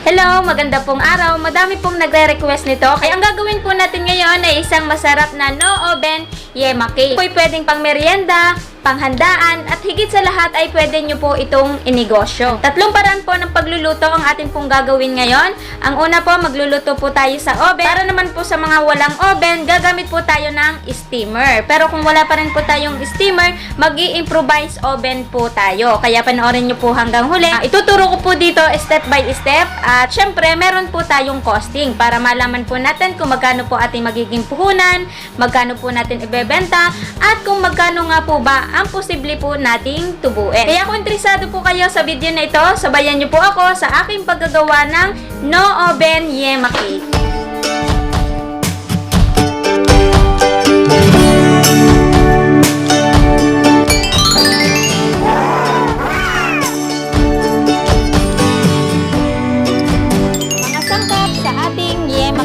Hello, maganda pong araw. Madami pong nagre-request nito. Kaya ang gagawin po natin ngayon ay isang masarap na no-oven yema cake. Ito'y pwedeng pang merienda, panghandaan, at higit sa lahat ay pwede nyo po itong inegosyo. Tatlong paraan po ng pagluluto ang atin pong gagawin ngayon. Ang una po, magluluto po tayo sa oven. Para naman po sa mga walang oven, gagamit po tayo ng steamer. Pero kung wala pa rin po tayong steamer, mag-i-improvise oven po tayo. Kaya panoorin nyo po hanggang huli. Ituturo ko po dito step by step. At syempre, meron po tayong costing para malaman po natin kung magkano po ating magiging puhunan, magkano po natin ibebenta, at kung magkano nga po ba ang posible po nating tubuin. Kaya kung interesado po kayo sa video na ito, sabayan nyo po ako sa aking paggagawa ng no-oven yema cake.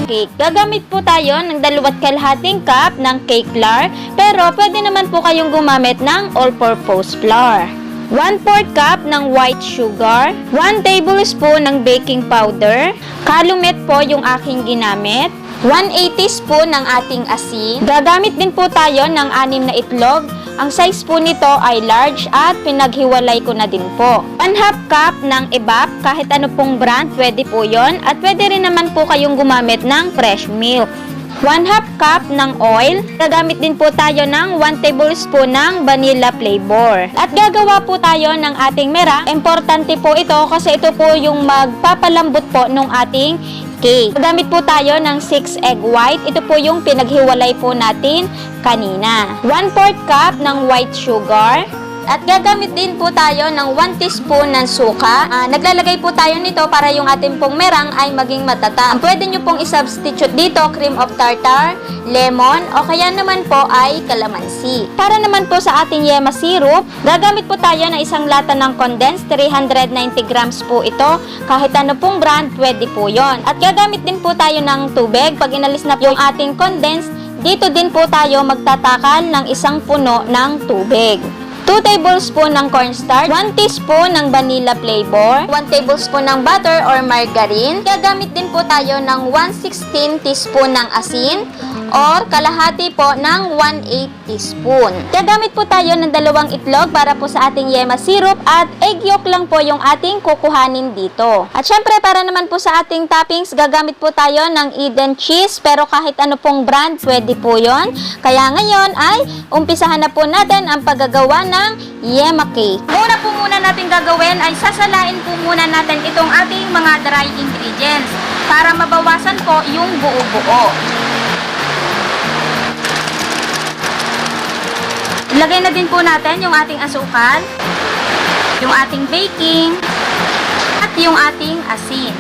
Cake. Gagamit po tayo ng 2.5 cup ng cake flour, pero pwede naman po kayong gumamit ng all-purpose flour. 1/4 cup ng white sugar, 1 tablespoon ng baking powder, calumet po yung aking ginamit, 1/8 teaspoon ng ating asin. Gagamit din po tayo ng 6 na itlog. Ang size po nito ay large at pinaghiwalay ko na din po. 1/2 cup ng evap, kahit ano pong brand, pwede po yon. At pwede rin naman po kayong gumamit ng fresh milk. 1/2 cup ng oil. Gagamit din po tayo ng 1 tablespoon ng vanilla flavor. At gagawa po tayo ng ating meringue. Importante po ito kasi ito po yung magpapalambot po ng ating cake. Gagamit po tayo ng 6 egg white. Ito po yung pinaghiwalay po natin kanina. 1/4 cup ng white sugar. At gagamit din po tayo ng 1 teaspoon ng suka. Naglalagay po tayo nito para yung ating pong meringue ay maging matata. Pwede nyo pong isubstitute dito cream of tartar, lemon, o kaya naman po ay calamansi. Para naman po sa ating yema syrup, gagamit po tayo ng isang lata ng condensed, 390 grams po ito. Kahit ano pong brand, pwede po yon. At gagamit din po tayo ng tubig. Pag inalis na po yung ating condensed, dito din po tayo magtatakal ng isang puno ng tubig. 2 tablespoon ng cornstarch, 1 teaspoon ng vanilla flavor, 1 tablespoon ng butter or margarine. Gagamit din po tayo ng 1/16 teaspoon ng asin or kalahati po ng 1/8 teaspoon. Gagamit po tayo ng 2 itlog para po sa ating yema syrup at egg yolk lang po yung ating kukuhanin dito. At syempre, para naman po sa ating toppings, gagamit po tayo ng Eden cheese, pero kahit ano pong brand, pwede po yon. Kaya ngayon ay umpisahan na po natin ang paggagawa ng yema cake. Una po muna natin gagawin ay sasalain po muna natin itong ating mga dry ingredients para mabawasan po yung buo-buo. Ilagay na din po natin yung ating asukal, yung ating baking, at yung ating asin.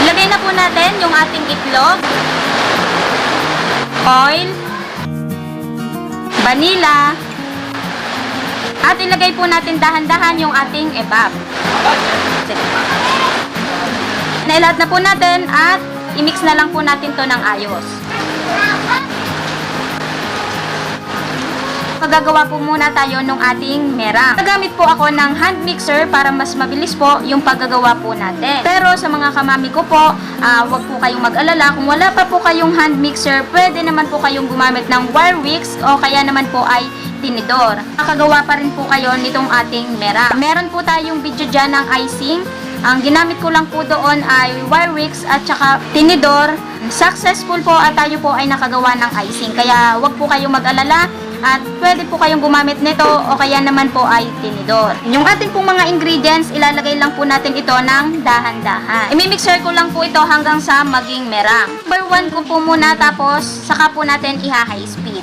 Ilagay na po natin yung ating itlog, oil, vanilla, at ilagay po natin dahan-dahan yung ating evap. Nailahat na po natin at i-mix na lang po natin to ng ayos. Magagawa po muna tayo ng ating meringue. Nagamit po ako ng hand mixer para mas mabilis po yung paggagawa po natin. Pero sa mga kamami ko po, wag po kayong mag-alala. Kung wala pa po kayong hand mixer, pwede naman po kayong gumamit ng wire whisk o kaya naman po ay tinidor. Makagawa pa rin po kayo nitong ating meringue. Meron po tayong video dyan ng icing. Ang ginamit ko lang po doon ay wire whisk at saka tinidor. Successful po at tayo po ay nakagawa ng icing. Kaya wag po kayong mag-alala at pwede po kayong gumamit nito o kaya naman po ay tinidor. Yung ating pong mga ingredients, ilalagay lang po natin ito ng dahan-dahan. I-mixer ko lang po ito hanggang sa maging meringue. Number 1 ko po muna, tapos saka po natin i-high speed.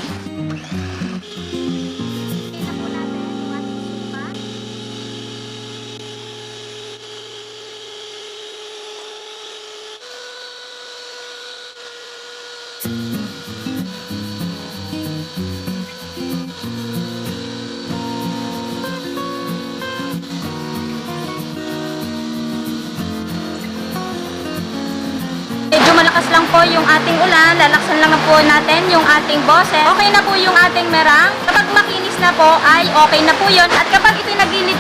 malakas lang po yung ating ulan, lalaksan lang po natin yung ating boses. Okay na po yung ating meringue. Kapag makinis na po, ay okay na po yun. At kapag itinagilid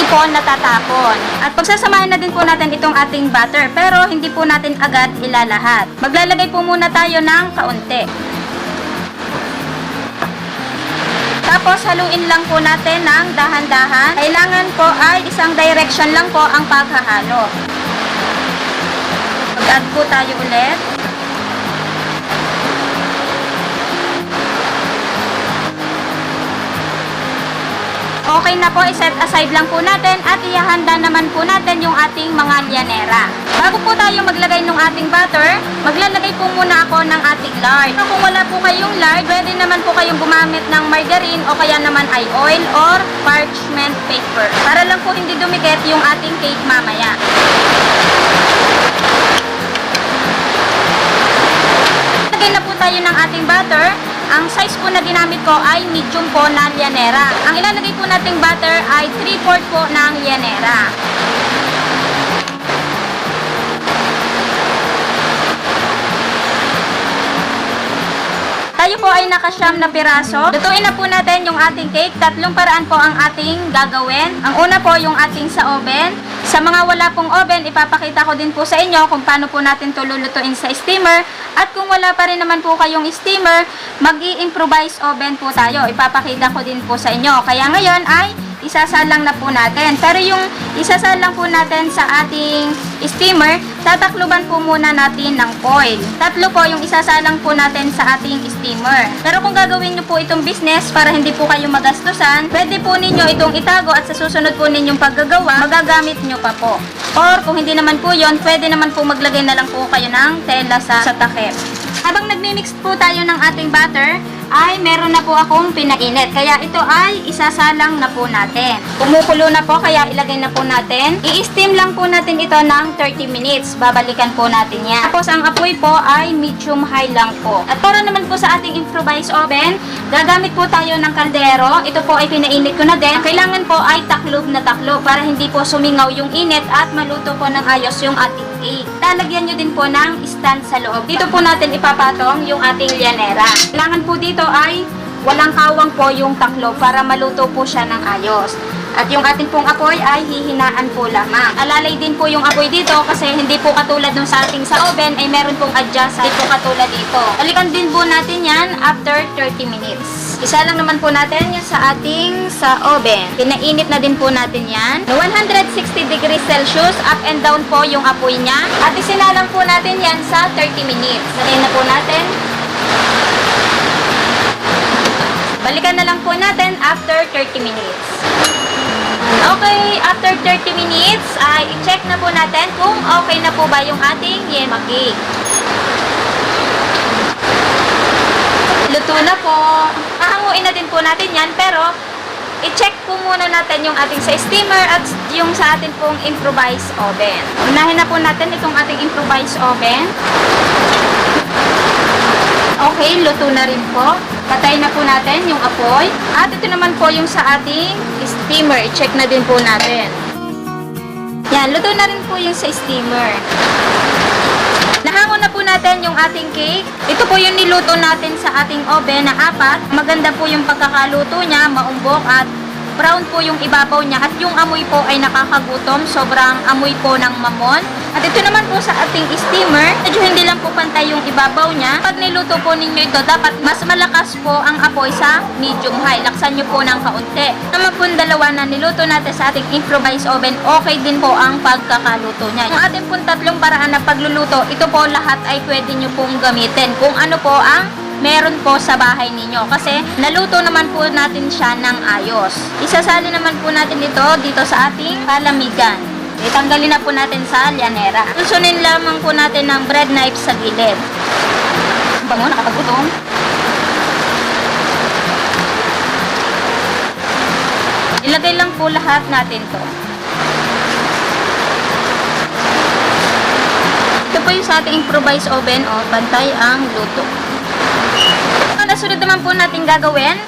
po natatapon. At pagsasamahin na din po natin itong ating butter, pero hindi po natin agad ilalahat. Maglalagay po muna tayo ng kaunti. Tapos haluin lang po natin ng dahan-dahan. Kailangan po ay isang direction lang po ang paghahalo. Mag-add po tayo ulit. Okay na po, i-set aside lang po natin at ihahanda naman po natin yung ating mga llanera. Bago po tayo maglagay ng ating butter, maglalagay po muna ako ng ating lard. Kung wala po kayong lard, pwede naman po kayong gumamit ng margarine o kaya naman ay oil or parchment paper. Para lang po hindi dumikit yung ating cake mamaya. Lagay na po tayo ng ating butter. Ang size po na ginamit ko ay medium po na llanera. Ang ilalagay po nating butter ay 3/4 po ng llanera. Tayo po ay nakasyam na piraso. Lutuin na po natin yung ating cake. Tatlong paraan po ang ating gagawin. Ang una po yung ating sa oven. Sa mga wala pong oven, ipapakita ko din po sa inyo kung paano po natin ito lulutuin sa steamer. At kung wala pa rin naman po kayong steamer, mag-i-improvise oven po tayo. Ipapakita ko din po sa inyo. Kaya ngayon ay isasalang na po natin. Pero yung isasalang po natin sa ating steamer, tatakluban po muna natin ng foil. Tatlo po yung isasalang po natin sa ating steamer. Pero kung gagawin nyo po itong business para hindi po kayo magastusan, pwede po ninyo itong itago at sa susunod po ninyong paggagawa, magagamit nyo pa po. Or kung hindi naman po yon, pwede naman po maglagay na lang po kayo ng tela sa takip. Habang nagmi-mix po tayo ng ating butter, ay meron na po akong pinainit. Kaya ito ay isasalang na po natin. Kumukulo na po, kaya ilagay na po natin. I-steam lang po natin ito ng 30 minutes. Babalikan po natin yan. Tapos ang apoy po ay medium high lang po. At para naman po sa ating improvised oven, gagamit po tayo ng kaldero. Ito po ay pinainit ko na din. Kailangan po ay taklob na taklob para hindi po sumingaw yung init at maluto po ng ayos yung ating cake. Lalagyan nyo din po ng stand sa loob. Dito po natin ipapatong yung ating llanera. Kailangan po dito ay walang kawang po yung taklob para maluto po siya ng ayos. At yung ating pong apoy ay hihinaan po lamang. Alalay din po yung apoy dito kasi hindi po katulad nung sa ating sa oven ay meron pong adjust. Hindi po katulad dito. Balikan din po natin yan after 30 minutes. Isa lang naman po natin yung sa ating sa oven. Pinainit na din po natin yan. 160 degrees Celsius, up and down po yung apoy niya. At isinalang po natin yan sa 30 minutes. Salin na po natin. Balikan na lang po natin after 30 minutes. Okay, after 30 minutes, ay i-check na po natin kung okay na po ba yung ating yema cake. Luto na po. Hahanguin na din po natin yan, pero i-check po muna natin yung ating sa steamer at yung sa ating pong improvised oven. Unahin na po natin itong ating improvised oven. Okay, luto na rin po. Patay na po natin yung apoy. At ito naman po yung sa ating steamer. I-check na din po natin. Yan, luto na rin po yung sa steamer. Nahango na po natin yung ating cake. Ito po yung niluto natin sa ating oven na 4. Maganda po yung pagkakaluto niya, maumbok at brown po yung ibabaw niya. At yung amoy po ay nakakagutom. Sobrang amoy po ng mamon. At ito naman po sa ating steamer, medyo hindi lang po pantay yung ibabaw niya. Pag niluto po ninyo ito, dapat mas malakas po ang apoy sa medium high. Laksan nyo po ng kaunti. Naman po dalawa na niluto natin sa ating improvised oven, okay din po ang pagkakaluto niya. Yung ating pong tatlong paraan na pagluluto, ito po lahat ay pwede nyo pong gamitin. Kung ano po ang meron po sa bahay ninyo. Kasi naluto naman po natin siya ng ayos. Isasali naman po natin ito dito sa ating palamigan. Itanggalin na po natin sa llanera. Susunin lamang po natin ng bread knife sa gilid. Bango, nakakagutom. Ilagay lang po lahat natin to. Ito po yung sa ating improvised oven. O, bantay ang luto. Ang nasunod naman po natin gagawin,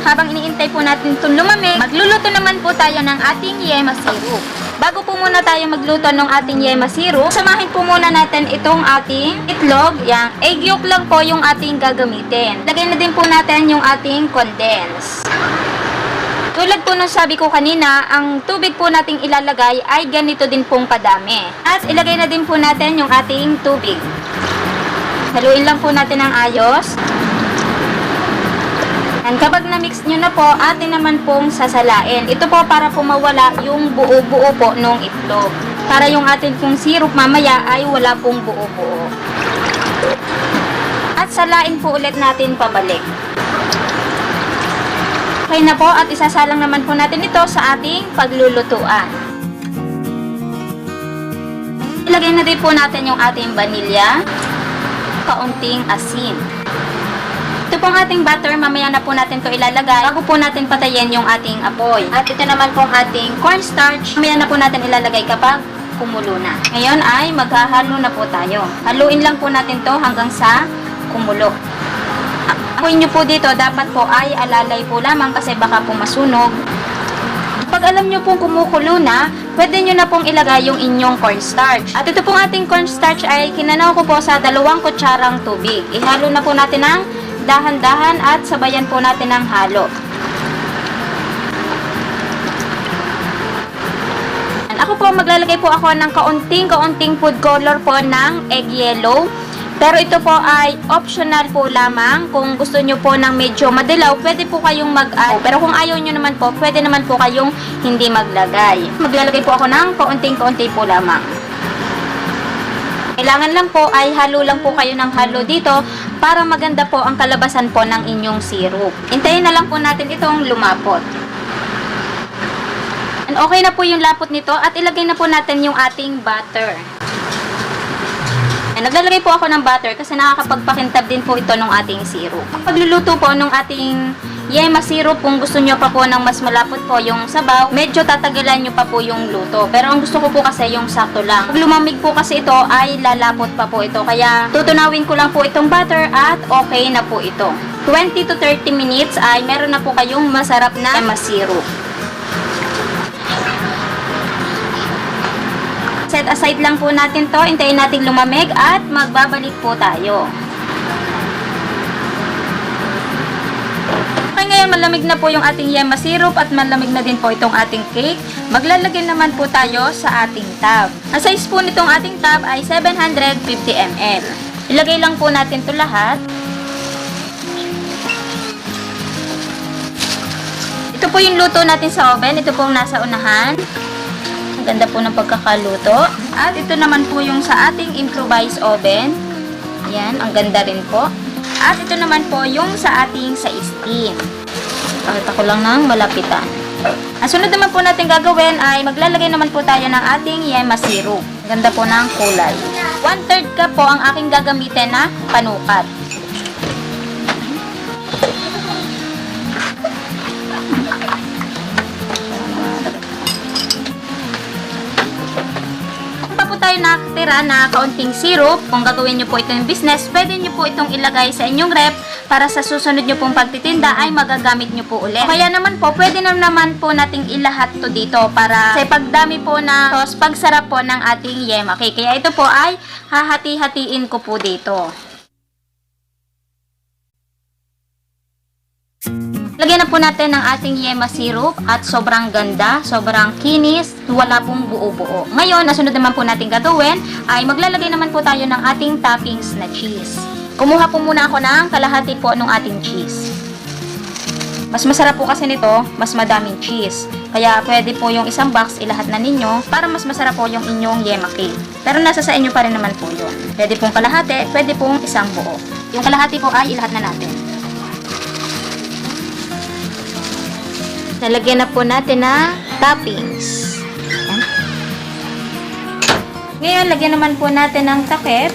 habang iniintay po natin itong lumamig, magluluto naman po tayo ng ating yema syrup. Bago po muna tayo magluto ng ating yema syrup, samahin po muna natin itong ating itlog. Yang egg yolk lang po yung ating gagamitin. Lagay na din po natin yung ating condense. 2 Tulad po nung sabi ko kanina, ang tubig po nating ilalagay ay ganito din pong kadami. At ilagay na din po natin yung ating tubig. Haluin lang po natin ng ayos. And kapag na-mix nyo na po, atin naman pong sasalain. Ito po para po mawala yung buo-buo po nung itlog. Para yung atin pong syrup mamaya ay wala pong buo-buo. At salain po ulit natin pabalik. Okay na po at isasalang naman po natin ito sa ating paglulutuan. Ilagay na din po natin yung ating vanilya, kaunting asin. Ito pong ating butter, mamaya na po natin ito ilalagay bago po natin patayin yung ating apoy. At ito naman pong ating cornstarch, mamaya na po natin ilalagay kapag kumulo na. Ngayon ay maghahalo na po tayo. Haluin lang po natin to hanggang sa kumulo. Apoy nyo po dito, dapat po ay alalay po lamang kasi baka po masunog. Pag alam nyo pong kumukulo na, pwede nyo na pong ilagay yung inyong cornstarch. At ito pong ating cornstarch ay kinanaw ko po sa 2 kutsarang tubig. Ihalo na po natin ng dahan-dahan at sabayan po natin ng halo. Ako po, maglalagay po ako ng kaunting food color po ng egg yellow. Pero ito po ay optional po lamang. Kung gusto nyo po ng medyo madilaw, pwede po kayong mag-add. Pero kung ayaw nyo naman po, pwede naman po kayong hindi maglagay. Maglalagay po ako ng kaunting po lamang. Kailangan lang po ay halo lang po kayo ng halo dito para maganda po ang kalabasan po ng inyong syrup. Hintayin na lang po natin itong lumapot. And okay na po yung lapot nito at ilagay na po natin yung ating butter. And naglalagay po ako ng butter kasi nakakapagpakintab din po ito ng ating syrup. Pagluluto po ng ating yema syrup, kung gusto nyo pa po ng mas malapot po yung sabaw, medyo tatagalan nyo pa po yung luto. Pero ang gusto ko po kasi yung sakto lang. Pag lumamig po kasi ito, ay lalapot pa po ito. Kaya tutunawin ko lang po itong butter at okay na po ito. 20 to 30 minutes ay meron na po kayong masarap na yema syrup. Set aside lang po natin to, hintayin natin lumamig at magbabalik po tayo. Okay, ngayon malamig na po yung ating yema syrup at malamig na din po itong ating cake. Maglalagay naman po tayo sa ating tub. Ang size po nitong ating tub ay 750 ml. Ilagay lang po natin to lahat. Ito po yung luto natin sa oven. Ito pong nasa unahan. Ganda po ng pagkakaluto. At ito naman po yung sa ating improvised oven. Ayan, ang ganda rin po. At ito naman po yung sa ating sa steam. Pakita ko lang ng malapitan. Ang sunod naman po natin gagawin ay maglalagay naman po tayo ng ating yema syrup. Ganda po ng kulay. 1/3 cup po ang aking gagamitin na panukat. Tayo nakatira na kaunting syrup. Kung gagawin nyo po ito yung business, pwede nyo po itong ilagay sa inyong rep para sa susunod nyo pong pagtitinda ay magagamit nyo po ulit. Kaya naman po, pwede naman po nating ilahat to dito para sa pagdami po na tos, pagsarap po ng ating yema cake. Kaya ito po ay hahati-hatiin ko po dito. Lagyan na po natin ng ating yema syrup at sobrang ganda, sobrang kinis, wala pong buo-buo. Ngayon, nasunod naman po natin gagawin ay maglalagay naman po tayo ng ating toppings na cheese. Kumuha po muna ako ng kalahati po ng ating cheese. Mas masarap po kasi nito, mas madaming cheese. Kaya pwede po yung isang box ilahat na ninyo para mas masarap po yung inyong yema cake. Pero nasa sa inyo pa rin naman po yun. Pwede pong kalahati, pwede pong isang buo. Yung kalahati po ay ilahat na natin. Nalagyan na po natin na toppings. Ayan. Ngayon, lagyan naman po natin ng takip.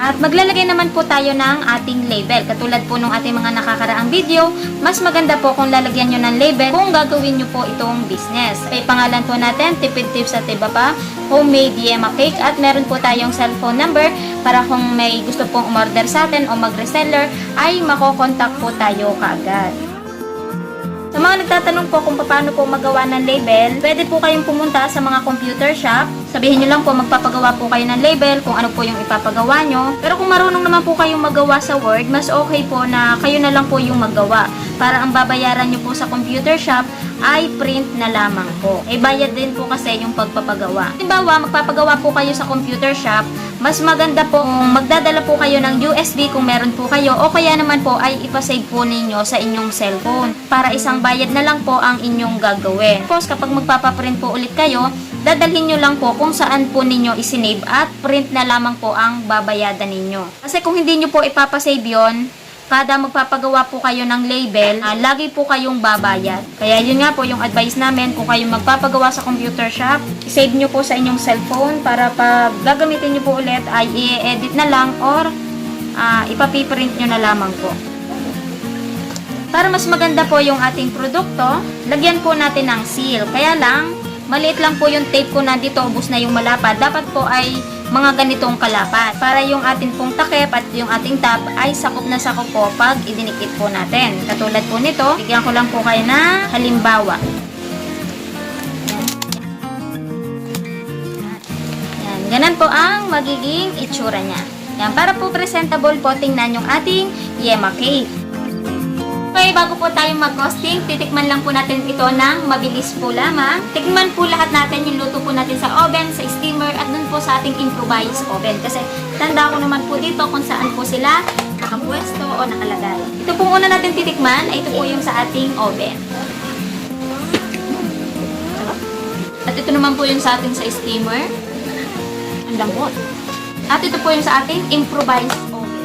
At maglalagay naman po tayo ng ating label. Katulad po nung ating mga nakakaraang video, mas maganda po kung lalagyan nyo ng label kung gagawin nyo po itong business. May pangalan po natin, Tipid Tips at Iba Pa, Homemade Yema Cake, at meron po tayong cellphone number para kung may gusto pong umorder sa atin o mag-reseller, ay makokontak po tayo kaagad. Sa mga nagtatanong po kung paano po magawa ng label, pwede po kayong pumunta sa mga computer shop. Sabihin nyo lang po, magpapagawa po kayo ng label kung ano po yung ipapagawa nyo. Pero kung marunong naman po kayong magawa sa Word, mas okay po na kayo na lang po yung maggawa. Para ang babayaran nyo po sa computer shop ay print na lamang po. Bayad din po kasi yung pagpapagawa. Halimbawa, magpapagawa po kayo sa computer shop, mas maganda po kung magdadala po kayo ng USB kung meron po kayo, o kaya naman po ay ipasave po ninyo sa inyong cellphone. Para isang bayad na lang po ang inyong gagawin. Tapos kapag magpapaprint po ulit kayo, dadalhin nyo lang po kung saan po ninyo isinave at print na lamang po ang babayadan ninyo. Kasi kung hindi nyo po ipapasave yon, kada magpapagawa po kayo ng label, lagi po kayong babayad. Kaya yun nga po yung advice namin, kung kayo magpapagawa sa computer shop, save nyo po sa inyong cellphone para pag gagamitin nyo po ulit ay i-edit na lang or ipapiprint nyo na lamang po. Para mas maganda po yung ating produkto, lagyan po natin ng seal. Kaya lang, maliit lang po yung tape ko na dito, ubos na yung malapad. Dapat po ay mga ganitong kalapat. Para yung ating pong takip at yung ating tab ay sakop na sakop po pag idinikit po natin. Katulad po nito, bigyan ko lang po kayo na halimbawa. Yan, ganun po ang magiging itsura niya. Yan, para po presentable po, tingnan yung ating Yema cake. Okay, bago po tayo mag-costing, titikman lang po natin ito ng mabilis po lamang. Tikman po lahat natin yung luto po natin sa oven, sa steamer, at dun po sa ating improvised oven. Kasi tanda ko naman po dito kung saan po sila nakapwesto o nakalagay. Ito pong una natin titikman ay ito po yung sa ating oven. At ito naman po yung sa ating sa steamer. Ang lambot. At ito po yung sa ating improvised oven.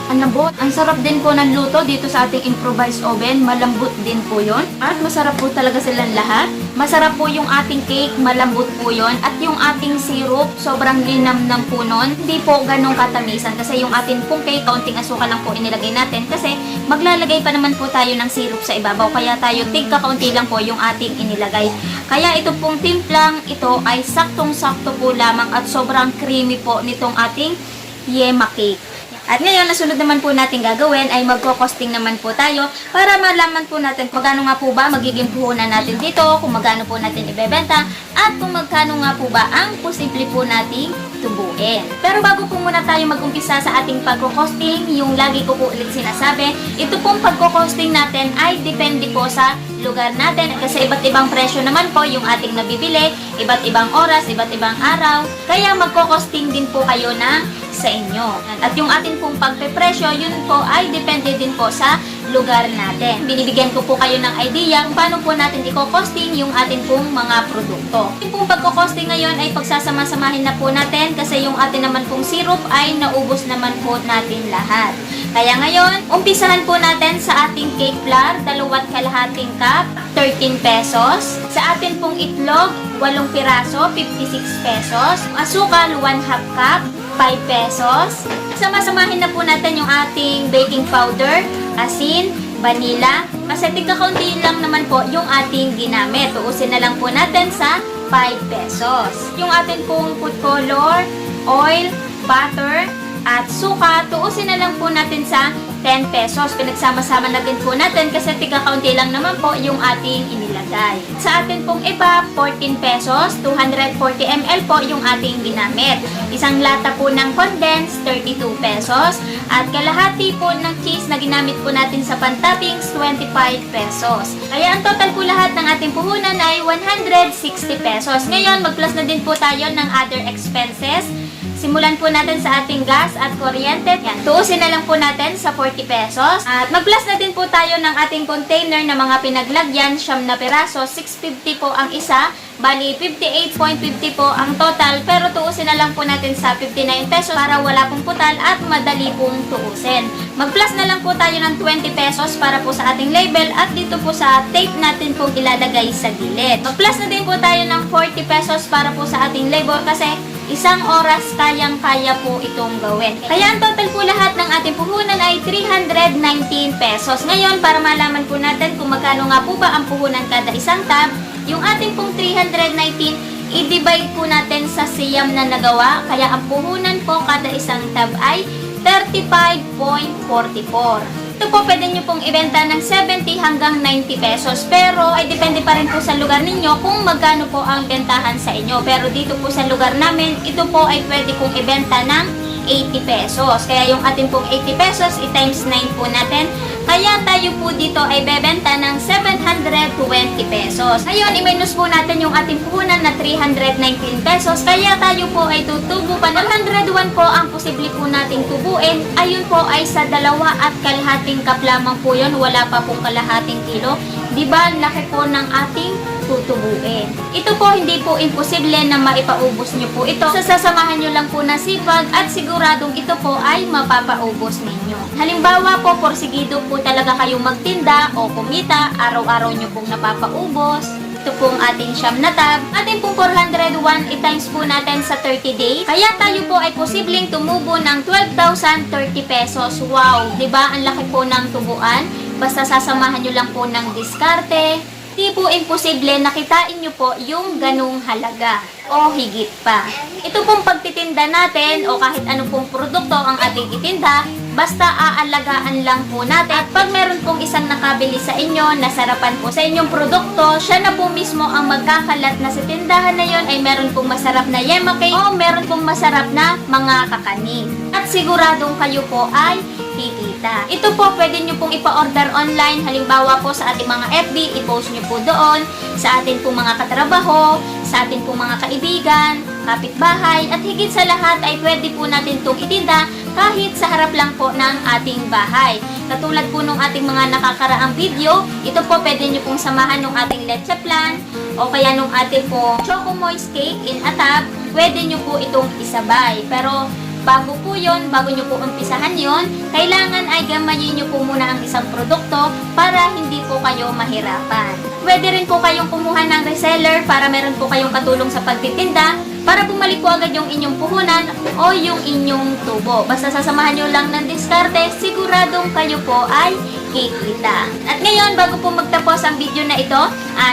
Ang lambot. Ang sarap din po ng luto dito sa ating improvised oven. Malambot din po yon. At masarap po talaga silang lahat. Masarap po yung ating cake. Malambot po yon. At yung ating syrup, sobrang linamnam po nun. Hindi po ganong katamisan. Kasi yung ating pong cake, kaunting asukal lang po inilagay natin. Kasi maglalagay pa naman po tayo ng syrup sa ibabaw. Kaya tayo tigka-kaunti lang po yung ating inilagay. Kaya ito pong timplang ito ay saktong-sakto po lamang. At sobrang creamy po nitong ating Yema cake. At ngayon, nasunod naman po natin gagawin ay magko-costing naman po tayo para malaman po natin kung magkano nga po ba magiging puhunan natin dito, kung magkano po natin ibebenta, at kung magkano nga po ba ang posible po nating tubuin. Pero bago po muna tayo mag-umpisa sa ating pagko-costing, yung lagi ko po ulit sinasabi, ito pong pagko-costing natin ay depende po sa lugar natin kasi iba't ibang presyo naman po yung ating nabibili, iba't ibang oras, iba't ibang araw. Kaya magko-costing din po kayo na sa inyo. At yung atin pong pagpepresyo, yun po ay depende din po sa lugar natin. Binibigyan ko po kayo ng idea kung paano po natin i-costing yung atin pong mga produkto. Yung pong pagko-costing ngayon ay pagsasama-samahin na po natin kasi yung atin naman pong syrup ay naubos naman po natin lahat. Kaya ngayon, umpisahan po natin sa ating cake flour, 2.5 cup, 13 pesos. Sa atin pong itlog, 8 piraso, 56 pesos. Asukal, 1/2 cup, 5 pesos. Sama-samahin na po natin yung ating baking powder, asin, vanilla. Kasi tigka-kaunti lang naman po yung ating ginamit. Tuusin na lang po natin sa 5 pesos. Yung atin pong food color, oil, butter, at suka, tuusin na lang po natin sa 10 pesos. Pinagsama-sama na din po natin kasi tigka-kaunti lang naman po yung ating inilagay. Sa atin pong iba, 14 pesos, 240 ml po yung ating ginamit. Isang lata po ng condensed, 32 pesos. At kalahati po ng cheese na ginamit po natin sa pan-toppings, 25 pesos. Kaya ang total po lahat ng ating puhunan ay 160 pesos. Ngayon, mag-plus na din po tayo ng other expenses. Simulan po natin sa ating gas at kuryente. Yan, tuusin na lang po natin sa 40 pesos. At mag-plus na din po tayo ng ating container na mga pinaglagyan, 9 na piraso, 650 po ang isa. Bali, 58.50 po ang total. Pero tuusin na lang po natin sa 59 pesos para wala pong putal at madali pong tuusin. Mag-plus na lang po tayo ng 20 pesos para po sa ating label at dito po sa tape natin pong ilalagay sa gilid. Mag-plus na din po tayo ng 40 pesos para po sa ating label kasi isang oras kayang-kaya po itong gawin. Kaya ang total po lahat ng ating puhunan ay 319 pesos. Ngayon, para malaman po natin kung magkano nga po ba ang puhunan kada isang tab, yung ating pong 319, i-divide po natin sa siyam na nagawa. Kaya ang puhunan po kada isang tab ay 35.44. Ito po pwede nyo pong ibenta ng 70 hanggang 90 pesos. Pero ay depende pa rin po sa lugar ninyo kung magkano po ang bentahan sa inyo. Pero dito po sa lugar namin, ito po ay pwede kong ibenta ng 80 pesos. Kaya yung ating pong 80 pesos, i-times 9 po natin. Kaya tayo po dito ay bebenta ng 720 pesos. Ngayon, i-minus po natin yung ating puhunan na 319 pesos. Kaya tayo po ay tutubo pa. 101 po ang posible po nating tubuin. Ayun po ay sa 2.5 cup lamang po yun. Wala pa pong kalahating kilo. Diba, laki po ng ating tutubuin. Ito po hindi po imposible na maipaubos nyo po ito. Sasamahan nyo lang po na sipag at siguradong ito po ay mapapaubos ninyo. Halimbawa po, porsigido po talaga kayong magtinda o kumita, araw-araw nyo pong napapaubos. Ito pong ating siyam na tab. Ating pong 401, i-times po natin sa 30 days. Kaya tayo po ay posibleng tumubo ng 12,030 pesos. Wow! Diba? Ang laki po ng tubuan. Basta sasamahan nyo lang po ng diskarte. Di po imposible na kitain nyo po yung ganung halaga o higit pa. Ito pong pagtitinda natin o kahit anong pong produkto ang ating itinda, basta aalagaan lang po natin. At pag meron pong isang nakabili sa inyo, nasarapan po sa inyong produkto, siya na po mismo ang magkakalat na sa tindahan na yon ay meron pong masarap na yema cake o meron pong masarap na mga kakanin. At siguradong kayo po ay kikita. Ito po pwede nyo pong ipa-order online. Halimbawa po sa ating mga FB, i-post nyo po doon. Sa ating pong mga katrabaho, sa ating pong mga kaibigan, kapitbahay, at higit sa lahat ay pwede po natin itong itinda kahit sa harap lang po ng ating bahay. Katulad po nung ating mga nakakaraang video, ito po pwede nyo pong samahan ng ating leche plan o kaya nung ating pong Choco Moist Cake in a tub, pwede nyo po itong isabay. Pero bago po yun, bago nyo po umpisahan yun, kailangan ay gamayin nyo po muna ang isang produkto para hindi po kayo mahirapan. Pwede rin po kayong kumuha ng reseller para meron po kayong katulong sa pagtitinda para bumalik po agad yung inyong puhunan o yung inyong tubo. Basta sasamahan nyo lang ng diskarte, siguradong kayo po ay kikita. At ngayon, bago po magtapos ang video na ito,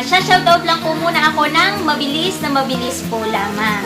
shoutout lang po muna ako ng mabilis po lamang.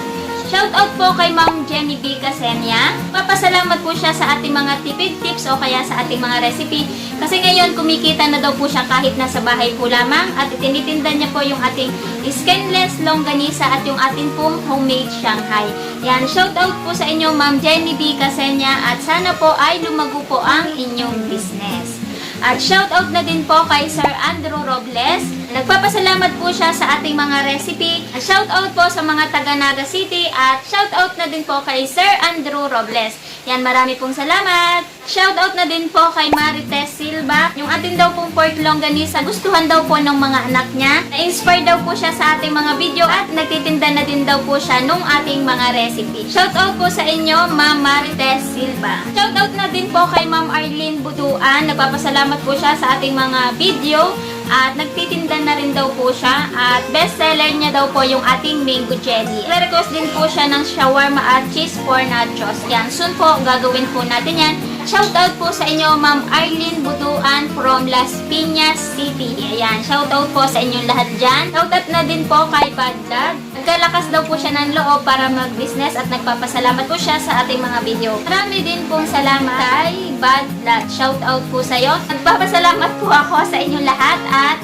Shoutout po kay Ma'am Jenny B. Casenia. Papasalamat po siya sa ating mga tipid tips o kaya sa ating mga recipe. Kasi ngayon kumikita na daw po siya kahit nasa bahay po lamang. At itinitinda niya po yung ating skinless longganisa at yung ating pong homemade Shanghai. Yan, shoutout po sa inyo Ma'am Jenny B. Casenia at sana po ay lumago po ang inyong business. At shoutout na din po kay Sir Andrew Robles. Nagpapasalamat po siya sa ating mga recipe. At shoutout po sa mga taga Naga City at shoutout na din po kay Sir Andrew Robles. Yan, marami pong salamat. Shoutout na din po kay Marites Silva. Yung ating daw pong pork longganisa, gustuhan daw po ng mga anak niya. Na-inspire daw po siya sa ating mga video at nagtitinda na din daw po siya nung ating mga recipe. Shoutout po sa inyo, Ma'am Marites Silva. Shoutout na din po kay Ma'am Arlene Buduan. Nagpapasalamat po siya sa ating mga video. At nagtitinda na rin daw po siya. At bestseller niya daw po yung ating mango jelly. I-request din po siya ng shawarma at cheese for nachos. Yan, soon po gagawin po natin yan. Shoutout po sa inyo, Ma'am Arlene Buduan from Las Piñas City. Ayan, shoutout po sa inyong lahat dyan. Shoutout na din po kay Bad Dad. Nagkalakas daw po siya ng loob para mag-business at nagpapasalamat po siya sa ating mga video. Marami din pong salamat kay Bad Dad. Shoutout po sa iyo. Nagpapasalamat po ako sa inyong lahat at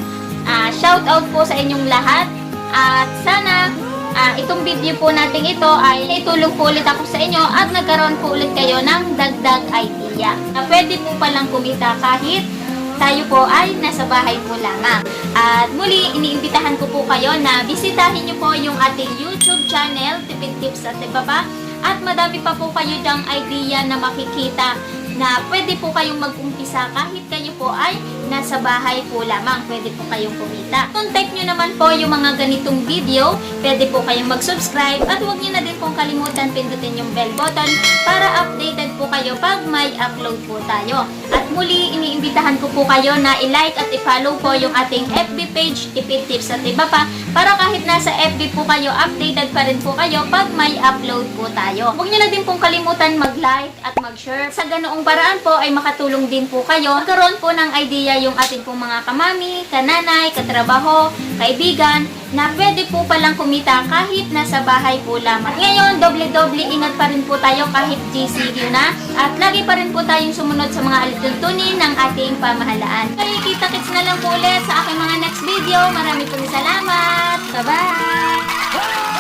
shoutout po sa inyong lahat. At sana itong video po natin ito ay itulong po ulit ako sa inyo at nagkaroon po ulit kayo ng dagdag idea na pwede po palang kumita kahit tayo po ay nasa bahay po lamang. At muli, iniimbitahan ko po kayo na bisitahin nyo po yung ating YouTube channel, Tipid Tips at Iba Pa. At madami pa po kayo dyang idea na makikita na pwede po kayong mag-umpisa kahit kayo po ay nasa bahay po lamang. Pwede po kayong kumita. Contact nyo naman po yung mga ganitong video. Pwede po kayong mag-subscribe at huwag nyo na din pong kalimutan pindutin yung bell button para updated po kayo pag may upload po tayo. At muli, iniimbitahan ko po kayo na i-like at i-follow po yung ating FB page, Tipid Tips at Iba Pa, para kahit nasa FB po kayo, updated pa rin po kayo pag may upload po tayo. Huwag nyo na din pong kalimutan mag-like at mag-share. Sa ganoong paraan po ay makatulong din po kayo. Magkaroon po ng idea yung ating pong mga kamami, kananay, katrabaho, kaibigan, na pwede po palang kumita kahit nasa bahay po lamang. At ngayon, doble-doble ingat pa rin po tayo kahit GCQ na at lagi pa rin po tayong sumunod sa mga alituntunin ng ating pamahalaan. Kaya kita-kits na lang po ulit sa aking mga next video. Maraming salamat! Bye-bye!